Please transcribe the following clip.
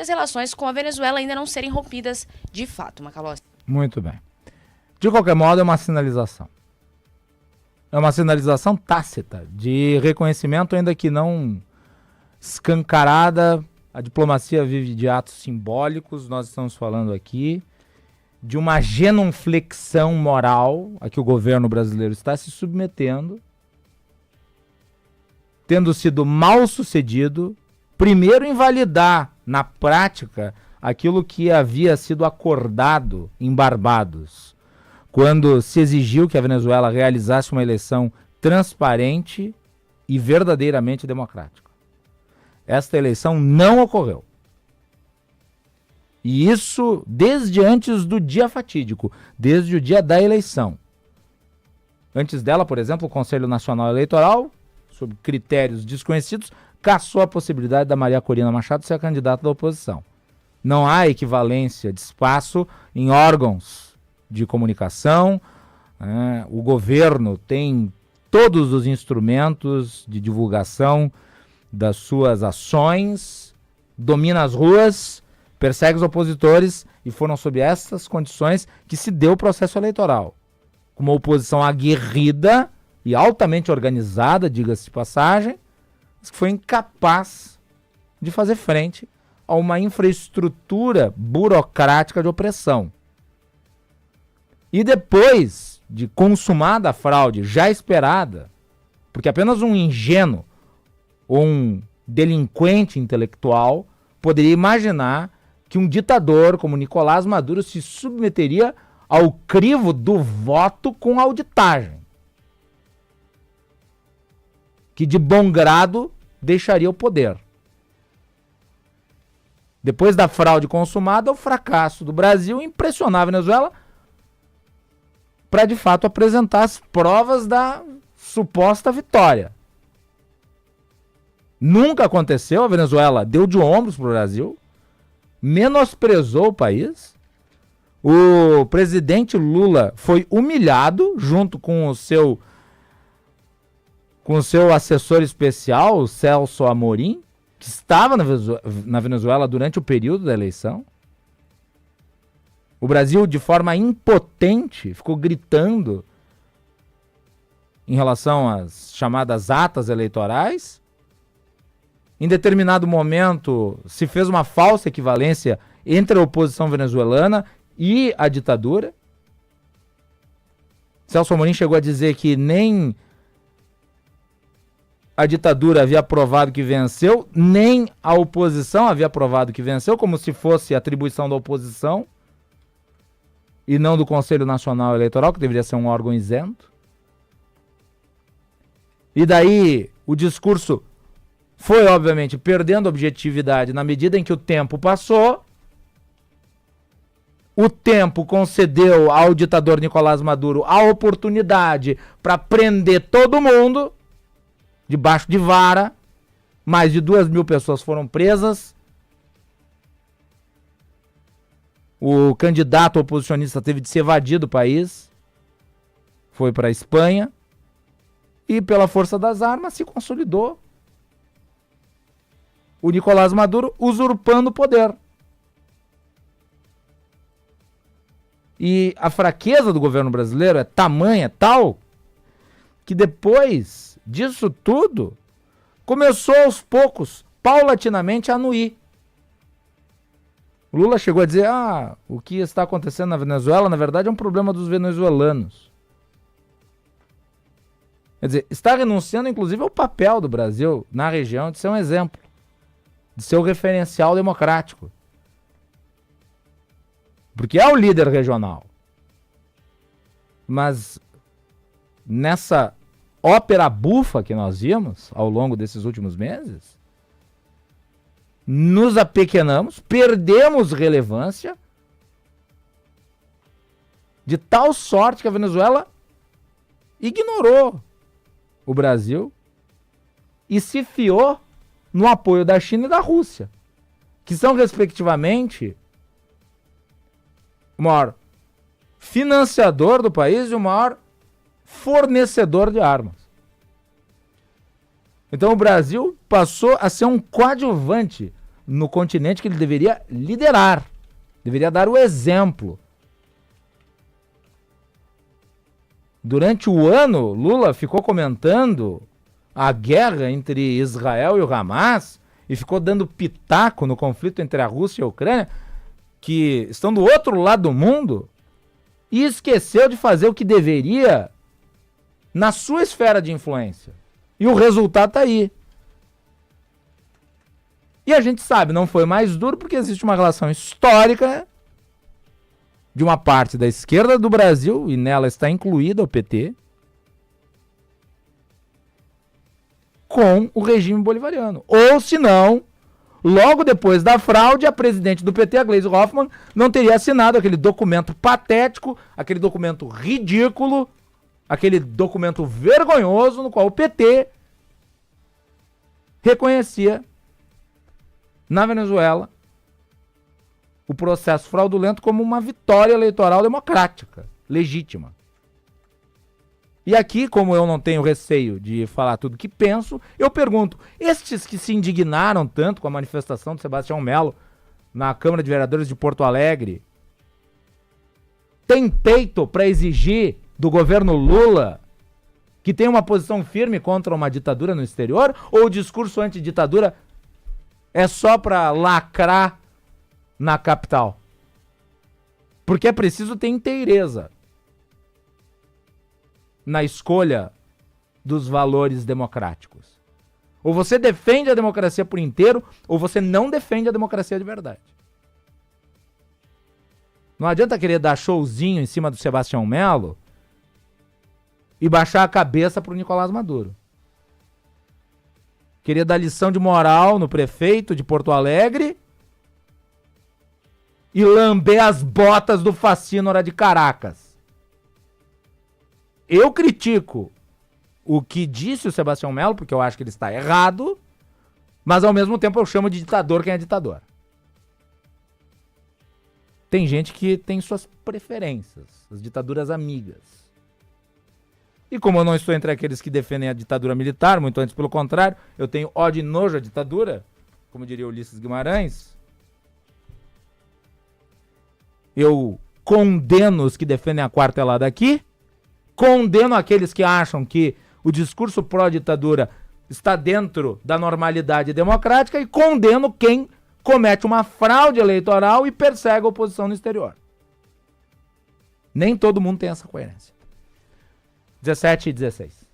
as relações com a Venezuela ainda não serem rompidas de fato, Macalossi. Muito bem. De qualquer modo, é uma sinalização. É uma sinalização tácita de reconhecimento, ainda que não escancarada. A diplomacia vive de atos simbólicos. Nós estamos falando aqui de uma genuflexão moral a que o governo brasileiro está se submetendo, tendo sido mal sucedido, primeiro em validar na prática aquilo que havia sido acordado em Barbados, quando se exigiu que a Venezuela realizasse uma eleição transparente e verdadeiramente democrática. Esta eleição não ocorreu. E isso desde antes do dia fatídico, desde o dia da eleição. Antes dela, por exemplo, o Conselho Nacional Eleitoral, sob critérios desconhecidos, cassou a possibilidade da Maria Corina Machado ser a candidata da oposição. Não há equivalência de espaço em órgãos de comunicação. O governo tem todos os instrumentos de divulgação das suas ações, domina as ruas, persegue os opositores, e foram sob essas condições que se deu o processo eleitoral. Com uma oposição aguerrida e altamente organizada, diga-se de passagem, mas que foi incapaz de fazer frente a uma infraestrutura burocrática de opressão. E depois de consumada a fraude já esperada, porque apenas um ingênuo ou um delinquente intelectual poderia imaginar que um ditador como Nicolás Maduro se submeteria ao crivo do voto com auditagem, que de bom grado deixaria o poder. Depois da fraude consumada, o fracasso do Brasil impressionava a Venezuela para de fato apresentar as provas da suposta vitória. Nunca aconteceu, a Venezuela deu de ombros para o Brasil, menosprezou o país. O presidente Lula foi humilhado junto com o seu assessor especial, o Celso Amorim, que estava na Venezuela durante o período da eleição. O Brasil, de forma impotente, ficou gritando em relação às chamadas atas eleitorais. Em determinado momento, se fez uma falsa equivalência entre a oposição venezuelana e a ditadura. Celso Amorim chegou a dizer que nem a ditadura havia provado que venceu, nem a oposição havia provado que venceu, como se fosse atribuição da oposição e não do Conselho Nacional Eleitoral, que deveria ser um órgão isento. E daí o discurso foi, obviamente, perdendo objetividade na medida em que o tempo passou. O tempo concedeu ao ditador Nicolás Maduro a oportunidade para prender todo mundo debaixo de vara. Mais de 2.000 pessoas foram presas. O candidato oposicionista teve de se evadir do país. Foi para a Espanha. E pela força das armas se consolidou o Nicolás Maduro usurpando o poder. E a fraqueza do governo brasileiro é tamanha, tal, que depois disso tudo, começou aos poucos, paulatinamente, a anuir. O Lula chegou a dizer, o que está acontecendo na Venezuela, na verdade, é um problema dos venezuelanos. Quer dizer, está renunciando, inclusive, ao papel do Brasil na região de ser um exemplo, de ser o referencial democrático. Porque é o líder regional. Mas nessa ópera bufa que nós vimos ao longo desses últimos meses, nos apequenamos, perdemos relevância, de tal sorte que a Venezuela ignorou o Brasil e se fiou no apoio da China e da Rússia, que são, respectivamente, o maior financiador do país e o maior fornecedor de armas. Então o Brasil passou a ser um coadjuvante no continente que ele deveria liderar, deveria dar o exemplo. Durante o ano, Lula ficou comentando a guerra entre Israel e o Hamas e ficou dando pitaco no conflito entre a Rússia e a Ucrânia, que estão do outro lado do mundo, e esqueceu de fazer o que deveria na sua esfera de influência. E o resultado está aí. E a gente sabe, não foi mais duro porque existe uma relação histórica de uma parte da esquerda do Brasil, e nela está incluída o PT, com o regime bolivariano. Ou, se não, logo depois da fraude, a presidente do PT, a Gleisi Hoffmann, não teria assinado aquele documento patético, aquele documento ridículo, aquele documento vergonhoso no qual o PT reconhecia na Venezuela o processo fraudulento como uma vitória eleitoral democrática, legítima. E aqui, como eu não tenho receio de falar tudo que penso, eu pergunto, estes que se indignaram tanto com a manifestação de Sebastião Melo na Câmara de Vereadores de Porto Alegre, têm peito para exigir do governo Lula que tenha uma posição firme contra uma ditadura no exterior? Ou o discurso antiditadura é só para lacrar na capital? Porque é preciso ter inteireza na escolha dos valores democráticos. Ou você defende a democracia por inteiro, ou você não defende a democracia de verdade. Não adianta querer dar showzinho em cima do Sebastião Melo e baixar a cabeça pro Nicolás Maduro. Querer dar lição de moral no prefeito de Porto Alegre e lamber as botas do Facínora de Caracas. Eu critico o que disse o Sebastião Melo, porque eu acho que ele está errado, mas ao mesmo tempo eu chamo de ditador quem é ditador. Tem gente que tem suas preferências, as ditaduras amigas. E como eu não estou entre aqueles que defendem a ditadura militar, muito antes pelo contrário, eu tenho ódio e nojo à ditadura, como diria Ulisses Guimarães, eu condeno os que defendem a quartelada aqui, condeno aqueles que acham que o discurso pró-ditadura está dentro da normalidade democrática e condeno quem comete uma fraude eleitoral e persegue a oposição no exterior. Nem todo mundo tem essa coerência. 17 e 16.